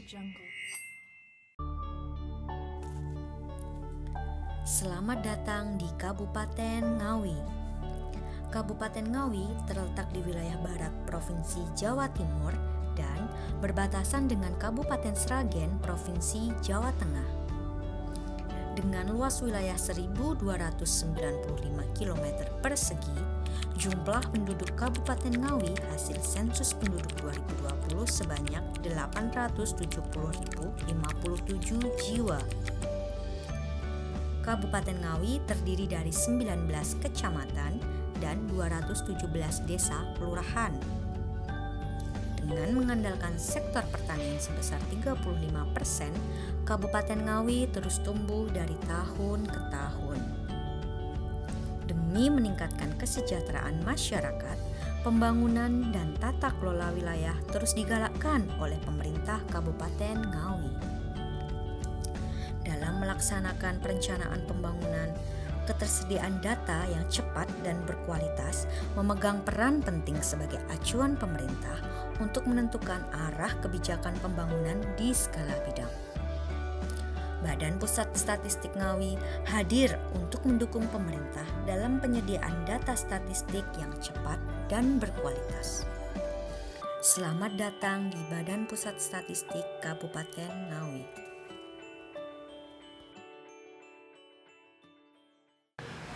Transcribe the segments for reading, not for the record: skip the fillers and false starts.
Jungle. Selamat datang di Kabupaten Ngawi. Kabupaten Ngawi terletak di wilayah barat Provinsi Jawa Timur dan berbatasan dengan Kabupaten Sragen, Provinsi Jawa Tengah. Dengan luas wilayah 1.295 km persegi, jumlah penduduk Kabupaten Ngawi hasil sensus penduduk 2020 sebanyak 870.057 jiwa. Kabupaten Ngawi terdiri dari 19 kecamatan dan 217 desa kelurahan. Dengan mengandalkan sektor pertanian sebesar 35%, Kabupaten Ngawi terus tumbuh dari tahun ke tahun. Demi meningkatkan kesejahteraan masyarakat, pembangunan dan tata kelola wilayah terus digalakkan oleh pemerintah Kabupaten Ngawi. Dalam melaksanakan perencanaan pembangunan, ketersediaan data yang cepat dan berkualitas memegang peran penting sebagai acuan pemerintah untuk menentukan arah kebijakan pembangunan di skala bidang. Badan Pusat Statistik Ngawi hadir untuk mendukung pemerintah dalam penyediaan data statistik yang cepat dan berkualitas. Selamat datang di Badan Pusat Statistik Kabupaten Ngawi.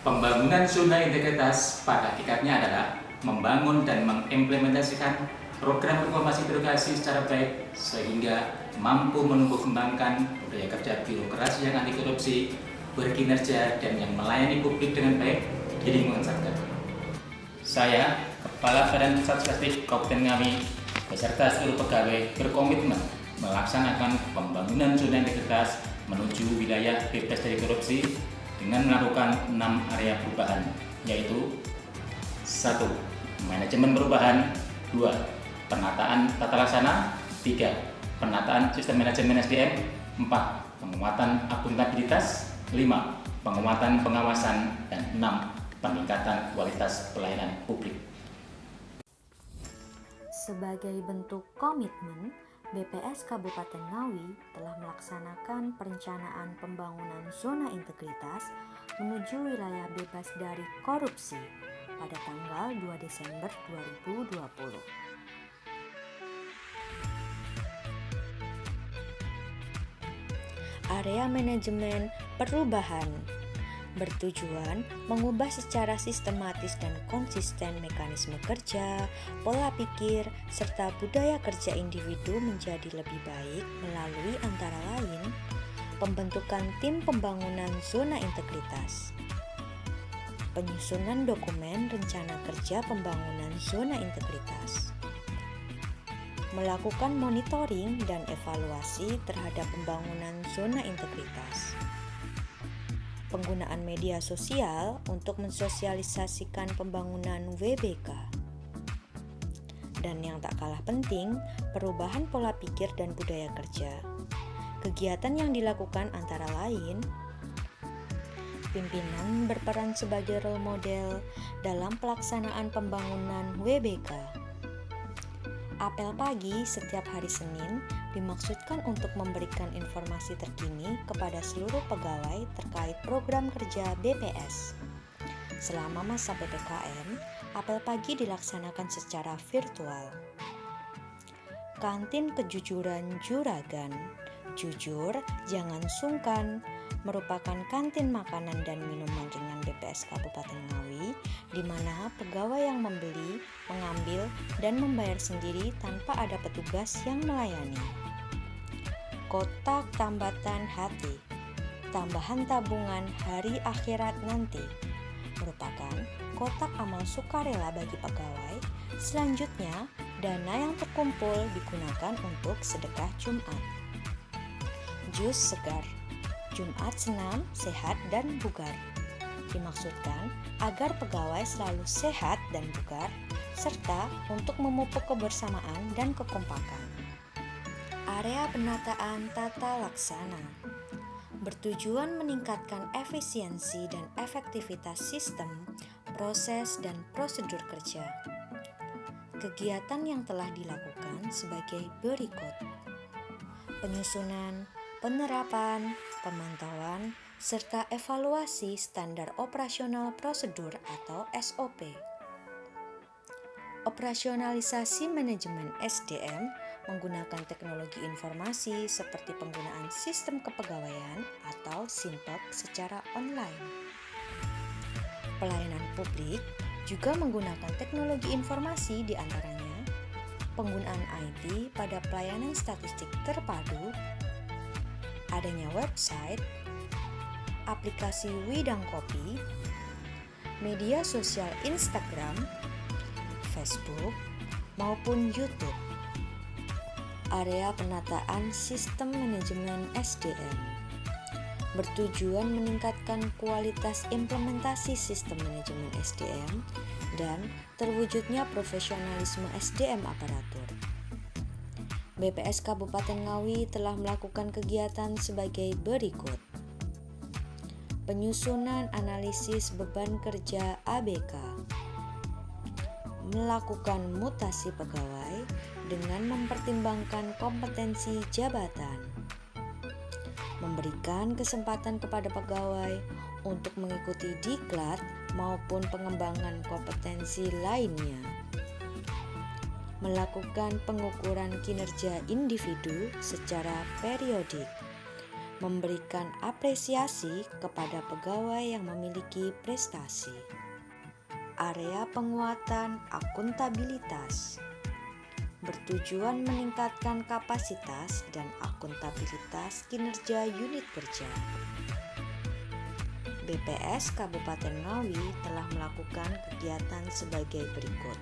Pembangunan zona integritas pada hakikatnya adalah membangun dan mengimplementasikan program informasi birokrasi secara baik sehingga mampu menumbuh kembangkan budaya kerja birokrasi yang anti korupsi, berkinerja dan yang melayani publik dengan baik di lingkungan Satgas. Saya, Kepala Badan Pusat Statistik Kabupaten Ngawi beserta seluruh pegawai berkomitmen melaksanakan pembangunan zona integritas menuju wilayah bebas dari korupsi dengan melakukan 6 area perubahan, yaitu 1. Manajemen perubahan, 2. Penataan tata laksana, 3. Penataan sistem manajemen SDM, 4. Penguatan akuntabilitas, 5. Penguatan pengawasan, dan 6. Peningkatan kualitas pelayanan publik. Sebagai bentuk komitmen, BPS Kabupaten Ngawi telah melaksanakan perencanaan pembangunan zona integritas menuju wilayah bebas dari korupsi pada tanggal 2 Desember 2020. Area manajemen perubahan bertujuan mengubah secara sistematis dan konsisten mekanisme kerja, pola pikir, serta budaya kerja individu menjadi lebih baik melalui antara lain pembentukan tim pembangunan zona integritas, penyusunan dokumen rencana kerja pembangunan zona integritas, melakukan monitoring dan evaluasi terhadap pembangunan zona integritas, penggunaan media sosial untuk mensosialisasikan pembangunan WBK. Dan yang tak kalah penting, perubahan pola pikir dan budaya kerja. Kegiatan yang dilakukan antara lain, pimpinan berperan sebagai role model dalam pelaksanaan pembangunan WBK. Apel pagi setiap hari Senin dimaksudkan untuk memberikan informasi terkini kepada seluruh pegawai terkait program kerja BPS. Selama masa PPKM, apel pagi dilaksanakan secara virtual. Kantin Kejujuran Juragan, jujur, jangan sungkan, merupakan kantin makanan dan minuman ringan BPS Kabupaten Ngawi, di mana pegawai yang membeli, mengambil, dan membayar sendiri tanpa ada petugas yang melayani. Kotak tambatan hati, tambahan tabungan hari akhirat nanti, merupakan kotak amal sukarela bagi pegawai. Selanjutnya, dana yang terkumpul digunakan untuk sedekah Jumat. Jus segar, Jumat senam, sehat, dan bugar. Dimaksudkan agar pegawai selalu sehat dan bugar, serta untuk memupuk kebersamaan dan kekompakan. Area penataan tata laksana bertujuan meningkatkan efisiensi dan efektivitas sistem, proses, dan prosedur kerja. Kegiatan yang telah dilakukan sebagai berikut. penyusunan, penerapan, pemantauan, serta evaluasi standar operasional prosedur atau SOP. Operasionalisasi manajemen SDM menggunakan teknologi informasi seperti penggunaan sistem kepegawaian atau SIMPEP secara online. Pelayanan publik juga menggunakan teknologi informasi di antaranya penggunaan IT pada pelayanan statistik terpadu, adanya website, aplikasi Widang Kopi, media sosial Instagram, Facebook, maupun YouTube. Area penataan sistem manajemen SDM bertujuan meningkatkan kualitas implementasi sistem manajemen SDM dan terwujudnya profesionalisme SDM aparatur. BPS Kabupaten Ngawi telah melakukan kegiatan sebagai berikut. Penyusunan analisis beban kerja ABK, melakukan mutasi pegawai dengan mempertimbangkan kompetensi jabatan, memberikan kesempatan kepada pegawai untuk mengikuti diklat maupun pengembangan kompetensi lainnya, melakukan pengukuran kinerja individu secara periodik, memberikan apresiasi kepada pegawai yang memiliki prestasi. Area penguatan akuntabilitas bertujuan meningkatkan kapasitas dan akuntabilitas kinerja unit kerja. BPS Kabupaten Ngawi telah melakukan kegiatan sebagai berikut.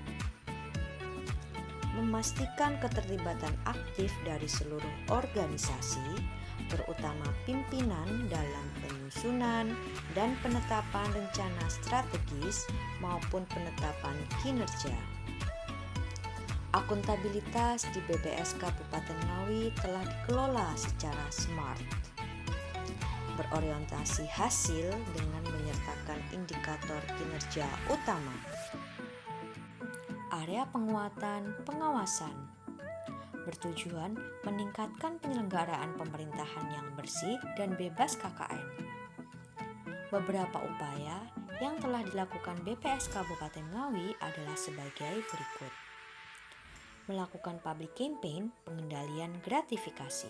Memastikan keterlibatan aktif dari seluruh organisasi, terutama pimpinan dalam penyusunan dan penetapan rencana strategis maupun penetapan kinerja. Akuntabilitas di BPS Kabupaten Ngawi telah dikelola secara smart, berorientasi hasil dengan menyertakan indikator kinerja utama. Area penguatan pengawasan bertujuan meningkatkan penyelenggaraan pemerintahan yang bersih dan bebas KKN. Beberapa upaya yang telah dilakukan BPS Kabupaten Ngawi adalah sebagai berikut. Melakukan public campaign pengendalian gratifikasi.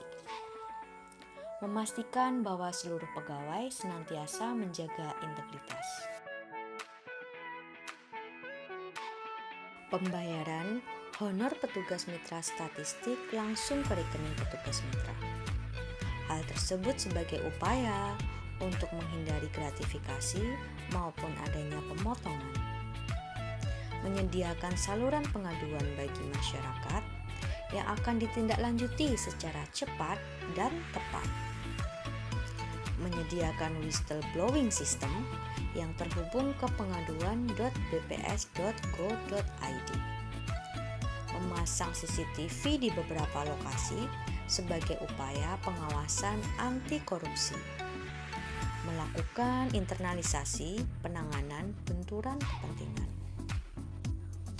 Memastikan bahwa seluruh pegawai senantiasa menjaga integritas. Pembayaran honor petugas mitra statistik langsung ke rekening petugas mitra. Hal tersebut sebagai upaya untuk menghindari gratifikasi maupun adanya pemotongan. Menyediakan saluran pengaduan bagi masyarakat yang akan ditindaklanjuti secara cepat dan tepat. Menyediakan whistleblowing system yang terhubung ke pengaduan.bps.go.id. Memasang CCTV di beberapa lokasi sebagai upaya pengawasan anti korupsi. Melakukan internalisasi penanganan benturan kepentingan.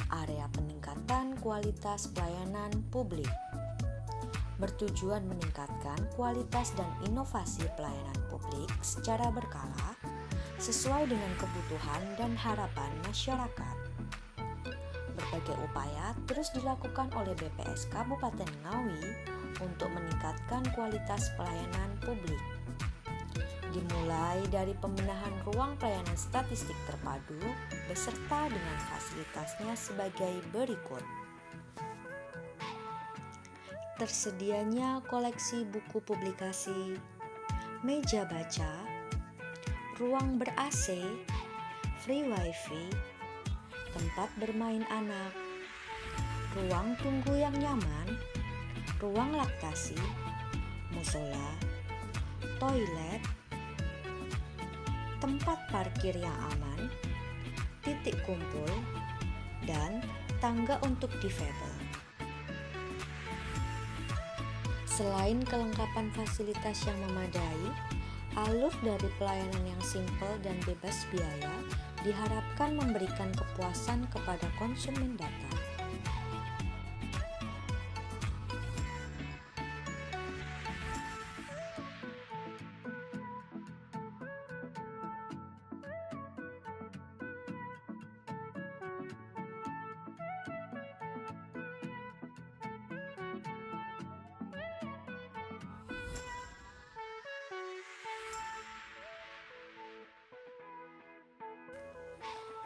Area peningkatan kualitas pelayanan publik bertujuan meningkatkan kualitas dan inovasi pelayanan publik secara berkala sesuai dengan kebutuhan dan harapan masyarakat. Berbagai upaya terus dilakukan oleh BPS Kabupaten Ngawi untuk meningkatkan kualitas pelayanan publik. Dimulai dari pembenahan ruang pelayanan statistik terpadu beserta dengan fasilitasnya sebagai berikut. Tersedianya koleksi buku publikasi, meja baca, ruang ber-AC, free wifi, tempat bermain anak, ruang tunggu yang nyaman, ruang laktasi, musola, toilet, tempat parkir yang aman, titik kumpul, dan tangga untuk difabel. Selain kelengkapan fasilitas yang memadai, alur dari pelayanan yang simpel dan bebas biaya diharapkan memberikan kepuasan kepada konsumen data.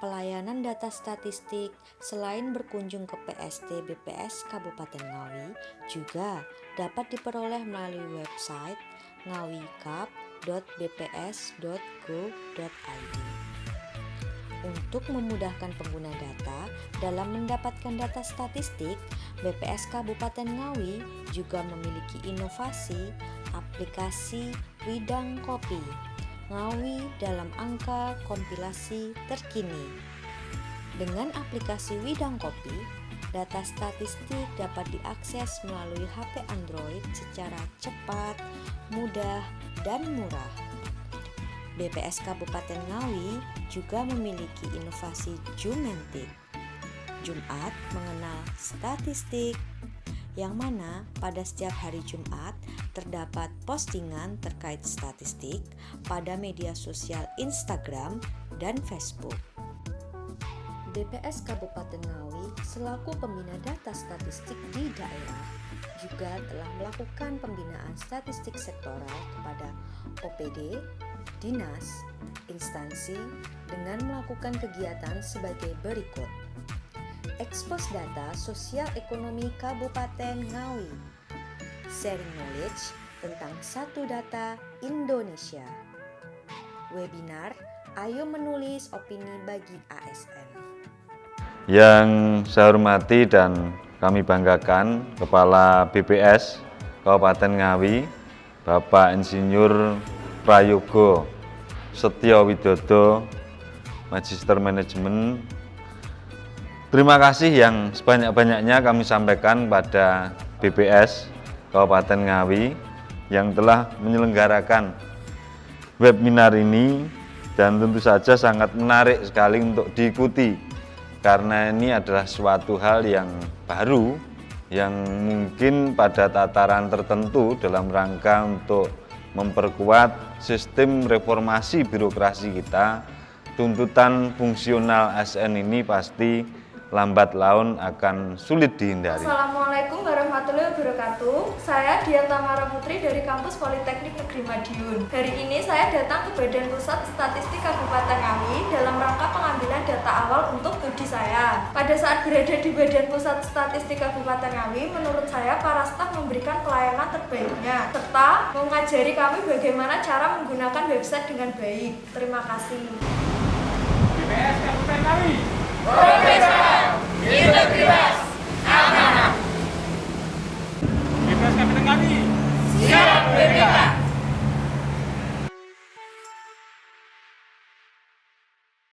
Pelayanan data statistik selain berkunjung ke PST BPS Kabupaten Ngawi juga dapat diperoleh melalui website ngawicap.bps.go.id. Untuk memudahkan pengguna data dalam mendapatkan data statistik, BPS Kabupaten Ngawi juga memiliki inovasi aplikasi Widang Kopi Ngawi dalam angka kompilasi terkini. Dengan aplikasi Widang Kopi, data statistik dapat diakses melalui HP Android secara cepat, mudah, dan murah. BPS Kabupaten Ngawi juga memiliki inovasi Jumentik, Jumat mengenal statistik, yang mana pada setiap hari Jumat terdapat postingan terkait statistik pada media sosial Instagram dan Facebook. BPS Kabupaten Ngawi selaku pembina data statistik di daerah juga telah melakukan pembinaan statistik sektoral kepada OPD, dinas, instansi dengan melakukan kegiatan sebagai berikut. Ekspos data sosial ekonomi Kabupaten Ngawi, sharing knowledge tentang satu data Indonesia. Webinar Ayo Menulis Opini Bagi ASN. Yang saya hormati dan kami banggakan Kepala BPS Kabupaten Ngawi, Bapak Insinyur Prayogo Setyo Widodo, Magister Manajemen. Terima kasih yang sebanyak-banyaknya kami sampaikan pada BPS Kabupaten Ngawi yang telah menyelenggarakan webinar ini, dan tentu saja sangat menarik sekali untuk diikuti karena ini adalah suatu hal yang baru yang mungkin pada tataran tertentu dalam rangka untuk memperkuat sistem reformasi birokrasi kita. Tuntutan fungsional ASN ini pasti lambat laun akan sulit dihindari. Assalamualaikum warahmatullahi wabarakatuh. Saya Dian Tamara Putri dari Kampus Politeknik Negeri Madiun. Hari ini saya datang ke Badan Pusat Statistik Kabupaten Ngawi dalam rangka pengambilan data awal untuk studi saya. Pada saat berada di Badan Pusat Statistik Kabupaten Ngawi, menurut saya para staf memberikan pelayanan terbaiknya serta mengajari kami bagaimana cara menggunakan website dengan baik. Terima kasih. BPS Kabupaten Ngawi.